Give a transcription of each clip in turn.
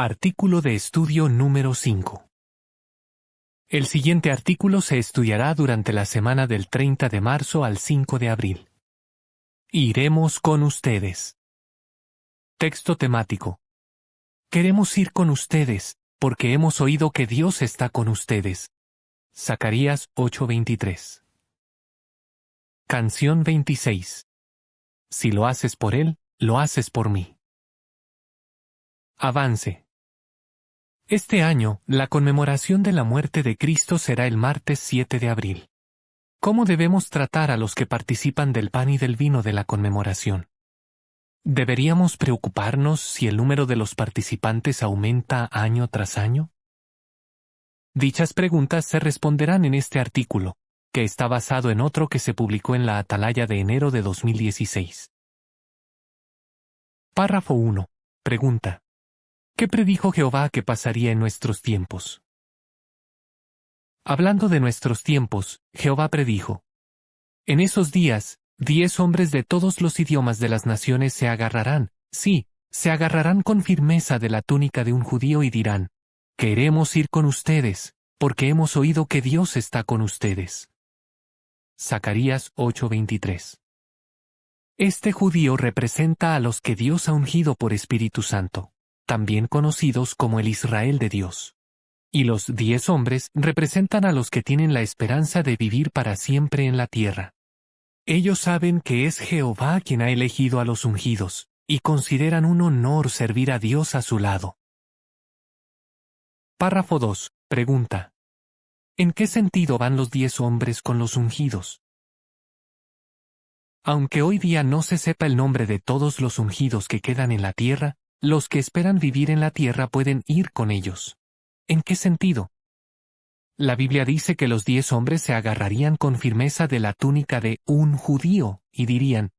Artículo de estudio número 5. El siguiente artículo se estudiará durante la semana del 30 de marzo al 5 de abril. Iremos con ustedes. Texto temático. Queremos ir con ustedes, porque hemos oído que Dios está con ustedes. Zacarías 8:23. Canción 26. Si lo haces por Él, lo haces por mí. Avance. Este año, la conmemoración de la muerte de Cristo será el martes 7 de abril. ¿Cómo debemos tratar a los que participan del pan y del vino de la conmemoración? ¿Deberíamos preocuparnos si el número de los participantes aumenta año tras año? Dichas preguntas se responderán en este artículo, que está basado en otro que se publicó en la Atalaya de enero de 2016. Párrafo 1. Pregunta. ¿Qué predijo Jehová que pasaría en nuestros tiempos? Hablando de nuestros tiempos, Jehová predijo: en esos días, 10 hombres de todos los idiomas de las naciones se agarrarán, sí, se agarrarán con firmeza de la túnica de un judío y dirán: queremos ir con ustedes, porque hemos oído que Dios está con ustedes. Zacarías 8:23. Este judío representa a los que Dios ha ungido por Espíritu Santo, también conocidos como el Israel de Dios. Y los 10 hombres representan a los que tienen la esperanza de vivir para siempre en la tierra. Ellos saben que es Jehová quien ha elegido a los ungidos, y consideran un honor servir a Dios a su lado. Párrafo 2. Pregunta. ¿En qué sentido van los 10 hombres con los ungidos? Aunque hoy día no se sepa el nombre de todos los ungidos que quedan en la tierra, los que esperan vivir en la tierra pueden ir con ellos. ¿En qué sentido? La Biblia dice que los 10 hombres se agarrarían con firmeza de la túnica de un judío y dirían: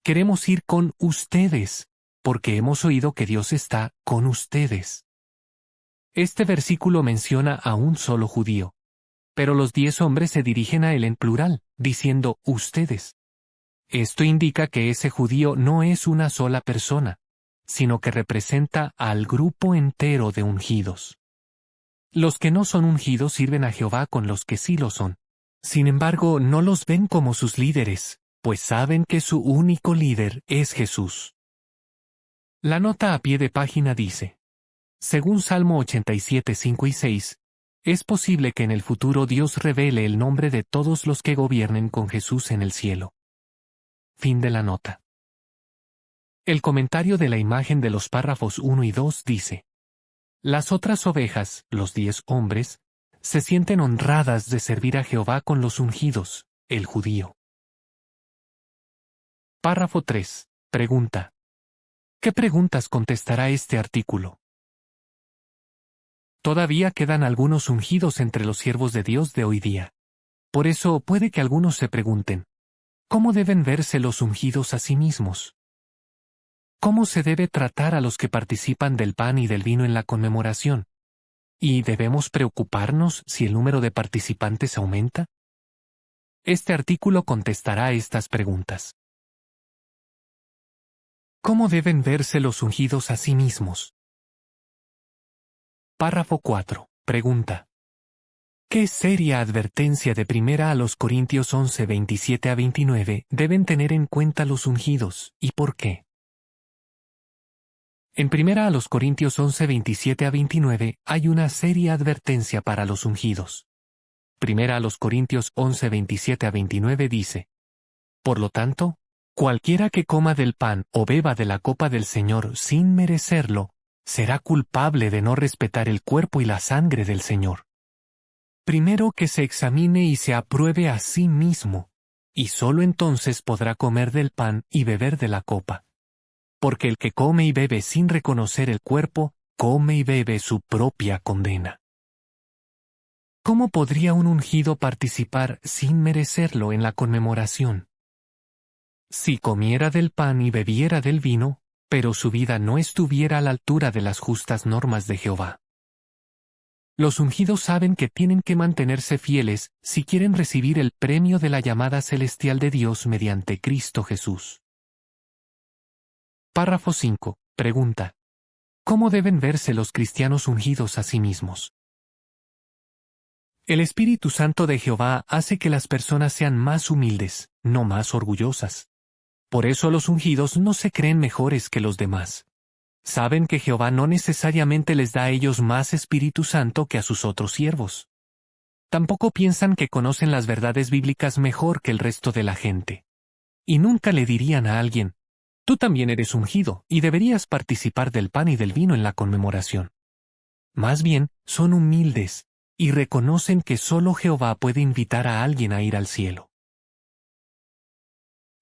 queremos ir con ustedes, porque hemos oído que Dios está con ustedes. Este versículo menciona a un solo judío, pero los 10 hombres se dirigen a él en plural, diciendo ustedes. Esto indica que ese judío no es una sola persona, sino que representa al grupo entero de ungidos. Los que no son ungidos sirven a Jehová con los que sí lo son. Sin embargo, no los ven como sus líderes, pues saben que su único líder es Jesús. La nota a pie de página dice: según Salmo 87, 5 y 6, es posible que en el futuro Dios revele el nombre de todos los que gobiernen con Jesús en el cielo. Fin de la nota. El comentario de la imagen de los párrafos 1 y 2 dice: las otras ovejas, los 10 hombres, se sienten honradas de servir a Jehová con los ungidos, el judío. Párrafo 3. Pregunta. ¿Qué preguntas contestará este artículo? Todavía quedan algunos ungidos entre los siervos de Dios de hoy día. Por eso puede que algunos se pregunten: ¿cómo deben verse los ungidos a sí mismos? ¿Cómo se debe tratar a los que participan del pan y del vino en la conmemoración? ¿Y debemos preocuparnos si el número de participantes aumenta? Este artículo contestará estas preguntas. ¿Cómo deben verse los ungidos a sí mismos? Párrafo 4. Pregunta. ¿Qué seria advertencia de 1 Corintios 11, 27 a 29 deben tener en cuenta los ungidos, y por qué? En 1 Corintios 11, 27 a 29 hay una seria advertencia para los ungidos. 1 Corintios 11, 27 a 29 dice: por lo tanto, cualquiera que coma del pan o beba de la copa del Señor sin merecerlo, será culpable de no respetar el cuerpo y la sangre del Señor. Primero que se examine y se apruebe a sí mismo, y sólo entonces podrá comer del pan y beber de la copa. Porque el que come y bebe sin reconocer el cuerpo, come y bebe su propia condena. ¿Cómo podría un ungido participar sin merecerlo en la conmemoración? Si comiera del pan y bebiera del vino, pero su vida no estuviera a la altura de las justas normas de Jehová. Los ungidos saben que tienen que mantenerse fieles si quieren recibir el premio de la llamada celestial de Dios mediante Cristo Jesús. Párrafo 5. Pregunta. ¿Cómo deben verse los cristianos ungidos a sí mismos? El Espíritu Santo de Jehová hace que las personas sean más humildes, no más orgullosas. Por eso los ungidos no se creen mejores que los demás. Saben que Jehová no necesariamente les da a ellos más Espíritu Santo que a sus otros siervos. Tampoco piensan que conocen las verdades bíblicas mejor que el resto de la gente. Y nunca le dirían a alguien: tú también eres ungido y deberías participar del pan y del vino en la conmemoración. Más bien, son humildes y reconocen que solo Jehová puede invitar a alguien a ir al cielo.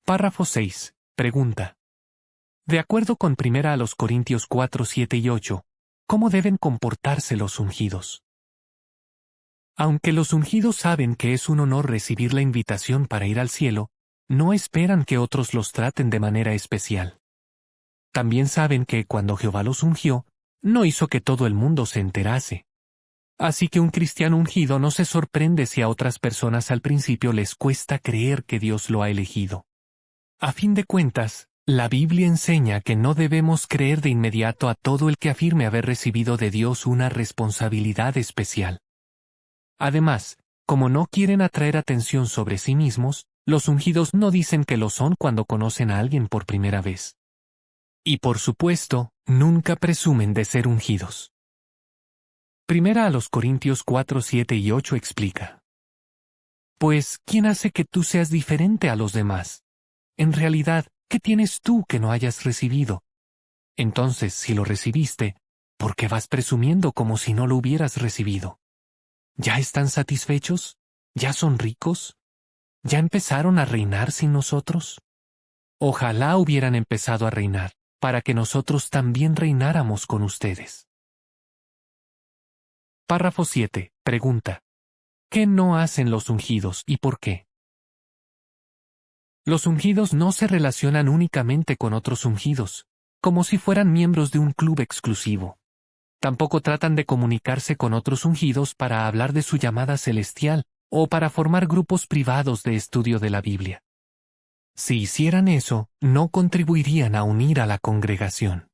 Párrafo 6. Pregunta. De acuerdo con 1 Corintios 4, 7 y 8, ¿cómo deben comportarse los ungidos? Aunque los ungidos saben que es un honor recibir la invitación para ir al cielo, no esperan que otros los traten de manera especial. También saben que cuando Jehová los ungió, no hizo que todo el mundo se enterase. Así que un cristiano ungido no se sorprende si a otras personas al principio les cuesta creer que Dios lo ha elegido. A fin de cuentas, la Biblia enseña que no debemos creer de inmediato a todo el que afirme haber recibido de Dios una responsabilidad especial. Además, como no quieren atraer atención sobre sí mismos, los ungidos no dicen que lo son cuando conocen a alguien por primera vez. Y por supuesto, nunca presumen de ser ungidos. 1 Corintios 4, 7 y 8 explica. Pues, ¿quién hace que tú seas diferente a los demás? En realidad, ¿qué tienes tú que no hayas recibido? Entonces, si lo recibiste, ¿por qué vas presumiendo como si no lo hubieras recibido? ¿Ya están satisfechos? ¿Ya son ricos? ¿Ya empezaron a reinar sin nosotros? Ojalá hubieran empezado a reinar, para que nosotros también reináramos con ustedes. Párrafo 7. Pregunta. ¿Qué no hacen los ungidos y por qué? Los ungidos no se relacionan únicamente con otros ungidos, como si fueran miembros de un club exclusivo. Tampoco tratan de comunicarse con otros ungidos para hablar de su llamada celestial o para formar grupos privados de estudio de la Biblia. Si hicieran eso, no contribuirían a unir a la congregación.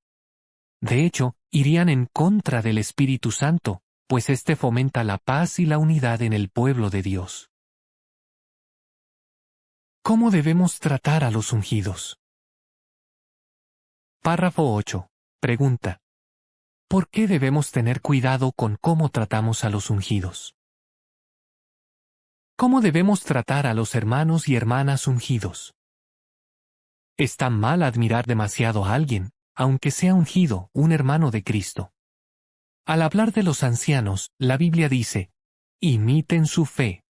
De hecho, irían en contra del Espíritu Santo, pues éste fomenta la paz y la unidad en el pueblo de Dios. ¿Cómo debemos tratar a los ungidos? Párrafo 8. Pregunta. ¿Por qué debemos tener cuidado con cómo tratamos a los ungidos? ¿Cómo debemos tratar a los hermanos y hermanas ungidos? Está mal admirar demasiado a alguien, aunque sea ungido, un hermano de Cristo. Al hablar de los ancianos, la Biblia dice: imiten su fe,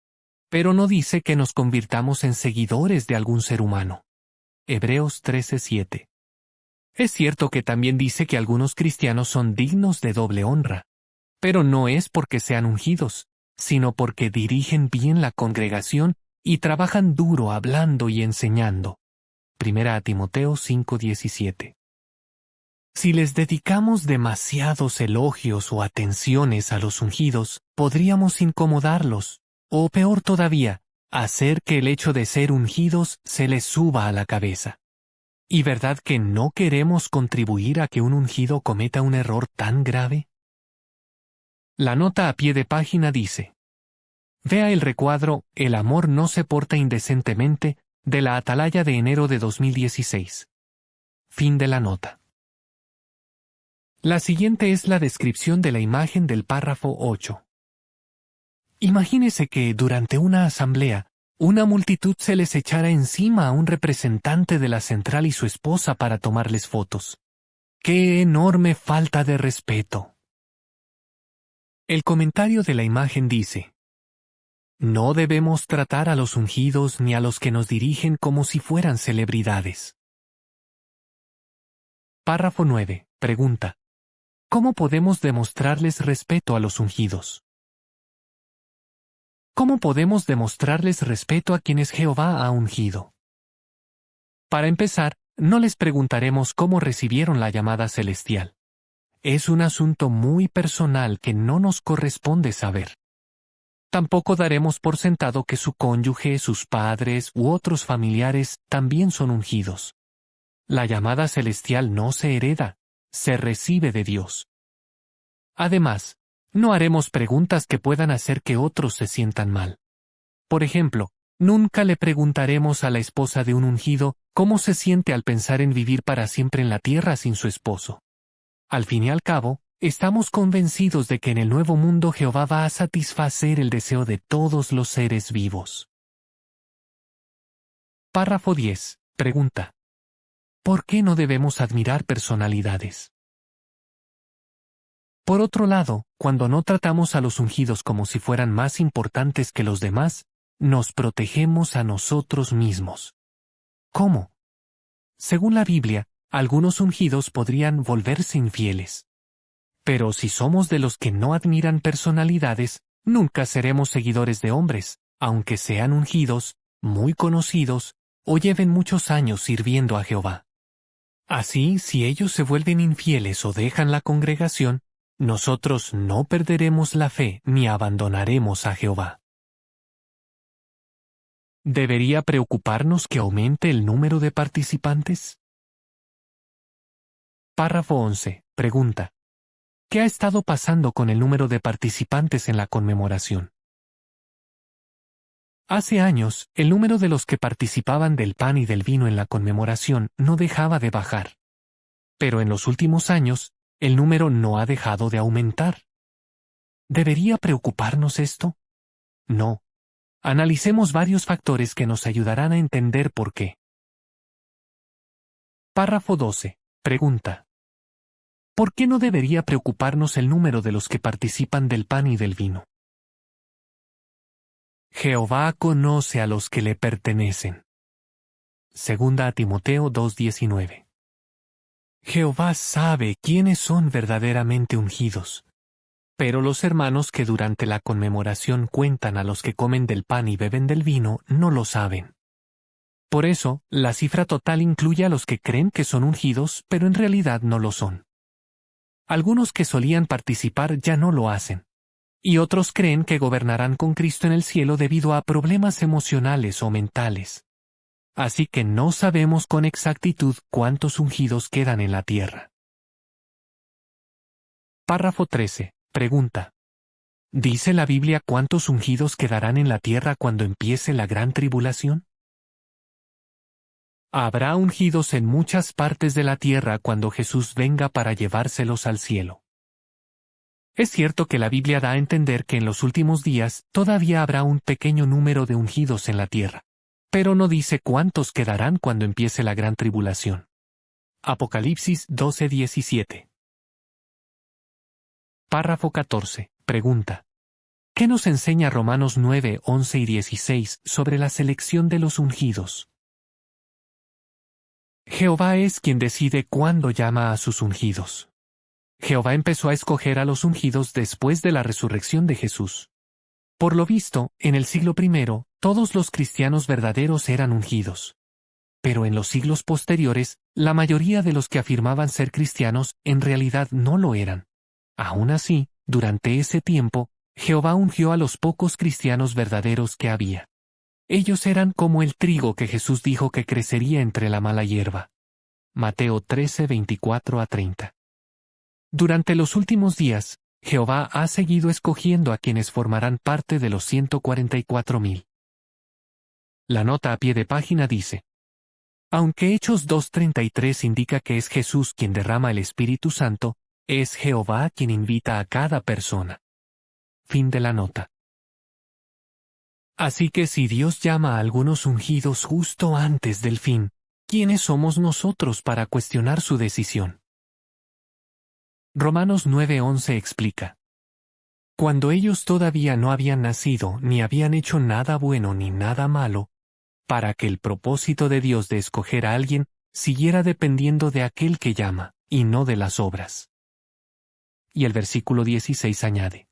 pero no dice que nos convirtamos en seguidores de algún ser humano. Hebreos 13:7. Es cierto que también dice que algunos cristianos son dignos de doble honra, pero no es porque sean ungidos, sino porque dirigen bien la congregación y trabajan duro hablando y enseñando. 1 Timoteo 5:17. Si les dedicamos demasiados elogios o atenciones a los ungidos, podríamos incomodarlos, o peor todavía, hacer que el hecho de ser ungidos se les suba a la cabeza. ¿Y verdad que no queremos contribuir a que un ungido cometa un error tan grave? La nota a pie de página dice: vea el recuadro El amor no se porta indecentemente, de la Atalaya de enero de 2016. Fin de la nota. La siguiente es la descripción de la imagen del párrafo 8. Imagínese que, durante una asamblea, una multitud se les echara encima a un representante de la central y su esposa para tomarles fotos. ¡Qué enorme falta de respeto! El comentario de la imagen dice: no debemos tratar a los ungidos ni a los que nos dirigen como si fueran celebridades. Párrafo 9. Pregunta. ¿Cómo podemos demostrarles respeto a los ungidos? ¿Cómo podemos demostrarles respeto a quienes Jehová ha ungido? Para empezar, no les preguntaremos cómo recibieron la llamada celestial. Es un asunto muy personal que no nos corresponde saber. Tampoco daremos por sentado que su cónyuge, sus padres u otros familiares también son ungidos. La llamada celestial no se hereda, se recibe de Dios. Además, no haremos preguntas que puedan hacer que otros se sientan mal. Por ejemplo, nunca le preguntaremos a la esposa de un ungido cómo se siente al pensar en vivir para siempre en la tierra sin su esposo. Al fin y al cabo, estamos convencidos de que en el nuevo mundo Jehová va a satisfacer el deseo de todos los seres vivos. Párrafo 10. Pregunta. ¿Por qué no debemos admirar personalidades? Por otro lado, cuando no tratamos a los ungidos como si fueran más importantes que los demás, nos protegemos a nosotros mismos. ¿Cómo? Según la Biblia, algunos ungidos podrían volverse infieles. Pero si somos de los que no admiran personalidades, nunca seremos seguidores de hombres, aunque sean ungidos, muy conocidos, o lleven muchos años sirviendo a Jehová. Así, si ellos se vuelven infieles o dejan la congregación, nosotros no perderemos la fe ni abandonaremos a Jehová. ¿Debería preocuparnos que aumente el número de participantes? Párrafo 11. Pregunta. ¿Qué ha estado pasando con el número de participantes en la conmemoración? Hace años, el número de los que participaban del pan y del vino en la conmemoración no dejaba de bajar. Pero en los últimos años, el número no ha dejado de aumentar. ¿Debería preocuparnos esto? No. Analicemos varios factores que nos ayudarán a entender por qué. Párrafo 12. Pregunta. ¿Por qué no debería preocuparnos el número de los que participan del pan y del vino? Jehová conoce a los que le pertenecen. Segunda a Timoteo 2:19. Jehová sabe quiénes son verdaderamente ungidos. Pero los hermanos que durante la conmemoración cuentan a los que comen del pan y beben del vino no lo saben. Por eso, la cifra total incluye a los que creen que son ungidos, pero en realidad no lo son. Algunos que solían participar ya no lo hacen. Y otros creen que gobernarán con Cristo en el cielo debido a problemas emocionales o mentales. Así que no sabemos con exactitud cuántos ungidos quedan en la tierra. Párrafo 13. Pregunta. ¿Dice la Biblia cuántos ungidos quedarán en la tierra cuando empiece la gran tribulación? Habrá ungidos en muchas partes de la tierra cuando Jesús venga para llevárselos al cielo. Es cierto que la Biblia da a entender que en los últimos días todavía habrá un pequeño número de ungidos en la tierra, pero no dice cuántos quedarán cuando empiece la gran tribulación. Apocalipsis 12:17. Párrafo 14. Pregunta. ¿Qué nos enseña Romanos 9, 11 y 16 sobre la selección de los ungidos? Jehová es quien decide cuándo llama a sus ungidos. Jehová empezó a escoger a los ungidos después de la resurrección de Jesús. Por lo visto, en el siglo I, todos los cristianos verdaderos eran ungidos. Pero en los siglos posteriores, la mayoría de los que afirmaban ser cristianos en realidad no lo eran. Aún así, durante ese tiempo, Jehová ungió a los pocos cristianos verdaderos que había. Ellos eran como el trigo que Jesús dijo que crecería entre la mala hierba. Mateo 13, 24 a 30. Durante los últimos días, Jehová ha seguido escogiendo a quienes formarán parte de los 144,000. La nota a pie de página dice: aunque Hechos 2:33 indica que es Jesús quien derrama el Espíritu Santo, es Jehová quien invita a cada persona. Fin de la nota. Así que si Dios llama a algunos ungidos justo antes del fin, ¿quiénes somos nosotros para cuestionar su decisión? Romanos 9:11 explica: cuando ellos todavía no habían nacido ni habían hecho nada bueno ni nada malo, para que el propósito de Dios de escoger a alguien siguiera dependiendo de aquel que llama, y no de las obras. Y el versículo 16 añade: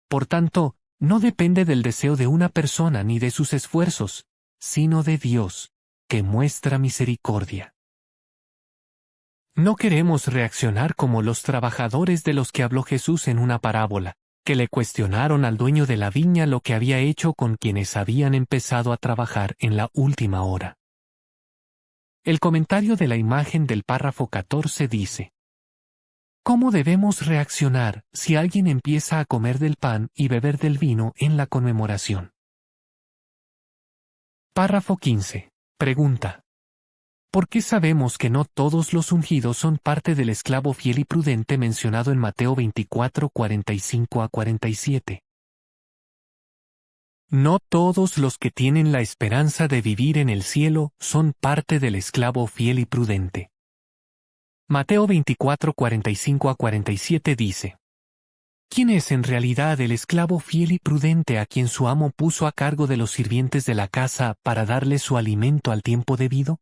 por tanto, no depende del deseo de una persona ni de sus esfuerzos, sino de Dios, que muestra misericordia. No queremos reaccionar como los trabajadores de los que habló Jesús en una parábola, que le cuestionaron al dueño de la viña lo que había hecho con quienes habían empezado a trabajar en la última hora. El comentario de la imagen del párrafo 14 dice: ¿Cómo debemos reaccionar si alguien empieza a comer del pan y beber del vino en la conmemoración? Párrafo 15. Pregunta. ¿Por qué sabemos que no todos los ungidos son parte del esclavo fiel y prudente mencionado en Mateo 24, 45 a 47? No todos los que tienen la esperanza de vivir en el cielo son parte del esclavo fiel y prudente. Mateo 24, 45 a 47 dice: ¿Quién es en realidad el esclavo fiel y prudente a quien su amo puso a cargo de los sirvientes de la casa para darle su alimento al tiempo debido?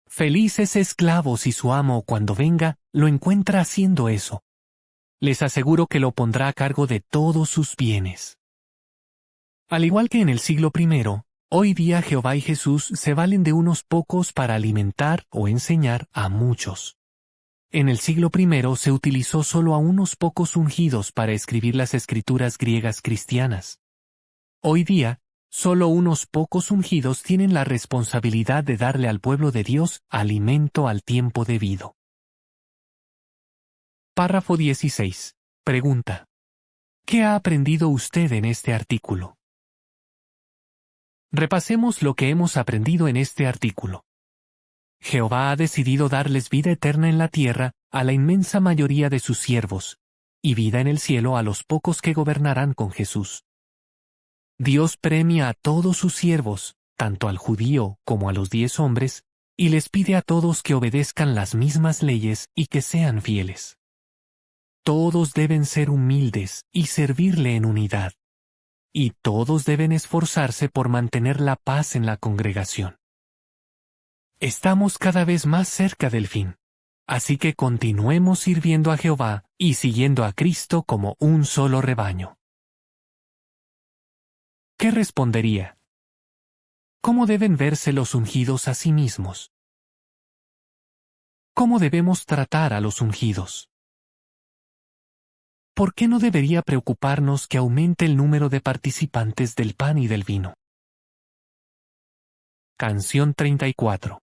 Feliz ese esclavo si su amo, cuando venga, lo encuentra haciendo eso. Les aseguro que lo pondrá a cargo de todos sus bienes. Al igual que en el siglo I, hoy día Jehová y Jesús se valen de unos pocos para alimentar o enseñar a muchos. En el siglo I se utilizó solo a unos pocos ungidos para escribir las escrituras griegas cristianas. Hoy día, solo unos pocos ungidos tienen la responsabilidad de darle al pueblo de Dios alimento al tiempo debido. Párrafo 16. Pregunta. ¿Qué ha aprendido usted en este artículo? Repasemos lo que hemos aprendido en este artículo. Jehová ha decidido darles vida eterna en la tierra a la inmensa mayoría de sus siervos, y vida en el cielo a los pocos que gobernarán con Jesús. Dios premia a todos sus siervos, tanto al judío como a los 10 hombres, y les pide a todos que obedezcan las mismas leyes y que sean fieles. Todos deben ser humildes y servirle en unidad. Y todos deben esforzarse por mantener la paz en la congregación. Estamos cada vez más cerca del fin, así que continuemos sirviendo a Jehová y siguiendo a Cristo como un solo rebaño. ¿Qué respondería? ¿Cómo deben verse los ungidos a sí mismos? ¿Cómo debemos tratar a los ungidos? ¿Por qué no debería preocuparnos que aumente el número de participantes del pan y del vino? Canción 34.